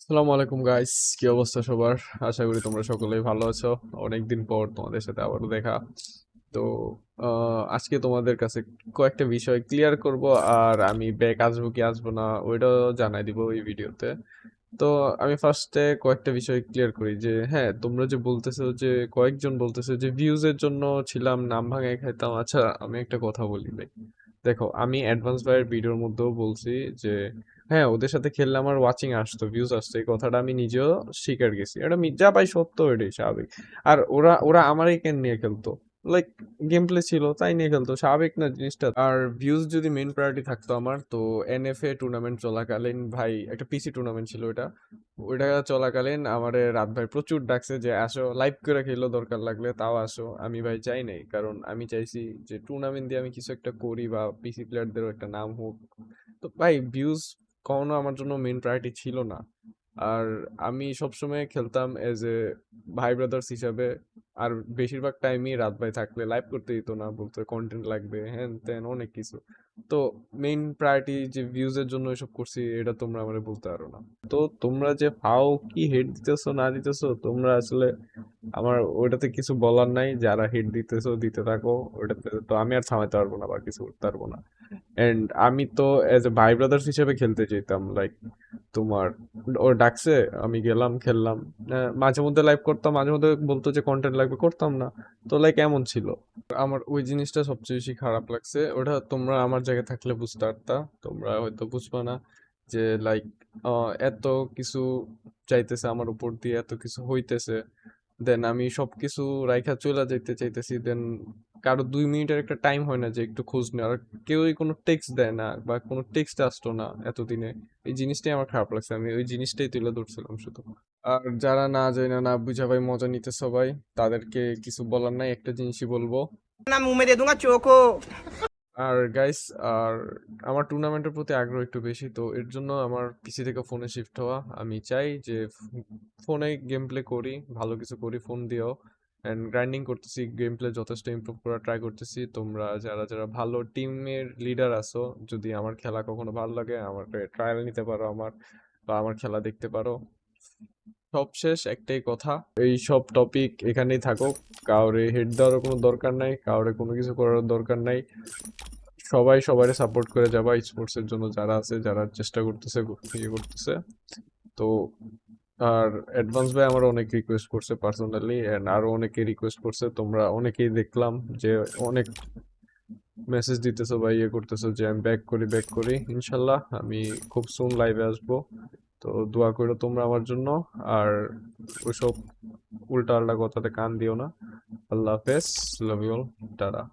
আসসালামু আলাইকুম গাইস, কি অবস্থা সবার? আশা করি তোমরা সকলেই ভালো আছো। অনেকদিন পর তোমাদের সাথে আবারও দেখা। তো আজকে তোমাদের কাছে কয়েকটা বিষয় ক্লিয়ার করব, আর আমি ব্যাক আসবো কি আসবো না ওইটাও জানাই দিব এই ভিডিওতে। তো আমি ফার্স্টে কয়েকটা বিষয় ক্লিয়ার করি যে হ্যাঁ, তোমরা যে বলতেছো, যে কয়েকজন বলতেছো যে ভিউজের জন্য ছিলাম, নাম ভাঙায় খাইতাম। আচ্ছা, আমি একটা কথা বলি ভাই। দেখো, আমি অ্যাডভান্স ভাইয়ের ভিডিওর মধ্যেও বলছি যে হ্যাঁ, ওদের সাথে খেললে আমার ওয়াচিং আসতো, ভিউজ আসতো। এই কথাটা আমি নিজেও স্বীকার গেছি, এটা যা পাই সত্য, এটাই স্বাভাবিক। আর ওরা ওরা আমারই কেন নিয়ে খেলতো? লাইক, গেম প্লে ছিল তাই নিয়ে খেলতো, স্বাভাবিক না জিনিসটা? আর ভিউজ যদি মেইন প্রায়োরিটি থাকতো আমার, তো এনএফএ টুর্নামেন্ট চলাকালীন ভাই, একটা পিসি টুর্নামেন্ট ছিল ওটা। ওইটা চলাকালীন আমারে রাত ভাই প্রচুর ডাকছে যে আসো লাইভ করে খেলো, দরকার লাগলে তাও আসো। আমি ভাই চাই নাই, কারণ আমি চাইছি যে টুর্নামেন্ট দিয়ে আমি কিছু একটা করি, বা পিসি প্লেয়ারদেরও একটা নাম হোক। তো ভাই, ভিউজ কখনো আমার জন্য মেইন প্রায়োরিটি ছিল না। আর আমি সবসময় খেলতাম এজ এ ভাই ব্রাদার্স হিসাবে। আর বেশিরভাগ টাইমই রাত ভাই থাকলে লাইভ করতে দিত না, বলতে কন্টেন্ট লাগবে, হ্যান ত্যান অনেক কিছু। তো মেইন প্রায়োরিটি যে ভিউজের জন্য এসব করছি, এটা তোমরা আমারে বলতে পারো না। তো তোমরা যে ফাও কি হেড দিতেছো না দিতেছো, তোমরা আসলে আমার ওইটাতে কিছু বলার নাই। যারা হেড দিতেছো দিতে থাকো, ওইটাতে তো আমি আর থামাইতে পারবো না বা কিছু করতে পারবো না। এন্ড আমি তো এজ এ ভাই ব্রাদার্স হিসেবে খেলতে চাইতাম। লাইক, তোমার ও ডাকছে, আমি গেলাম, খেললাম। মাঝে মধ্যে লাইভ করতাম, মাঝে মধ্যে বলতো যে কন্টেন্ট লাগবে, করতাম না। তো লাইক এমন ছিল। আমার ওই জিনিসটা সবচেয়ে বেশি খারাপ লাগছে। ওটা তোমরা আমার জায়গায় থাকলে বুঝতে পারতা, তোমরা হয়তো বুঝবা না। যে লাইক, এত কিছু চাইতেছে আমার উপর দিয়ে, এত কিছু হইতেছে, দেন আমি সবকিছু রাইখা চলে যাইতে চাইতেছি, দেন কারো 2 মিনিটের একটা টাইম হয় না যে একটু খোঁজ নেওয়ার। কেউই কোনো টেক্সট দেয় না, বা কোনো টেক্সট আসতো না এতদিনে। এই জিনিসটাই আমার খারাপ লাগছে, আমি ওই জিনিসটাই তুলে ধরছিলাম শুধু। আর যারা না যায় না, না বুঝা ভাই মজা নিতে সবাই, তাদেরকে কিছু বলার নাই, একটা জিনিসই বলবো। ना मुंह में दे दूंगा चोको। আর গাইস, আর আমার টুর্নামেন্টের প্রতি আগ্রহ একটু বেশি, তো এর জন্য আমার পিসি থেকে ফোনে শিফট হওয়া। আমি চাই যে ফোনে গেম প্লে করি, ভালো কিছু করি ফোন দিয়েও। অ্যান্ড গ্রাইন্ডিং করতেছি, গেম প্লে যথেষ্ট ইমপ্রুভ করার ট্রাই করতেছি। তোমরা যারা যারা ভালো টিমের লিডার আছো, যদি আমার খেলা কখনো ভালো লাগে, আমার ট্রায়াল নিতে পারো আমার, বা আমার খেলা দেখতে পারো। সবশেষ একটাই কথা, এই সব টপিক এখানেই থাকুক। কাউরে হেড দেওয়ার কোনো দরকার নাই, কাউরে কোনো কিছু করার দরকার নাই। সবাই সবাই সাপোর্ট করে যাবা স্পোর্টস এর জন্য, যারা আছে, যারা চেষ্টা করতেছে, ইয়ে করতেছে। তো আর অ্যাডভান্স ভাই আমার অনেক রিকোয়েস্ট করছে পার্সোনালি, এন্ড আরো অনেকে রিকোয়েস্ট করছে, তোমরা অনেকেই দেখলাম যে অনেক মেসেজ দিতেছো বা ইয়ে করতেছো যে আমি ব্যাক করি, ব্যাক করি। ইনশাল্লাহ আমি খুব সুন লাইভে আসবো। তো দোয়া করো তোমরা আমার জন্য। আর ওইসব উল্টা আল্লাহ কথাতে কান দিও না। আল্লাহ হাফেজ, লাভ ইউ অল, টাটা।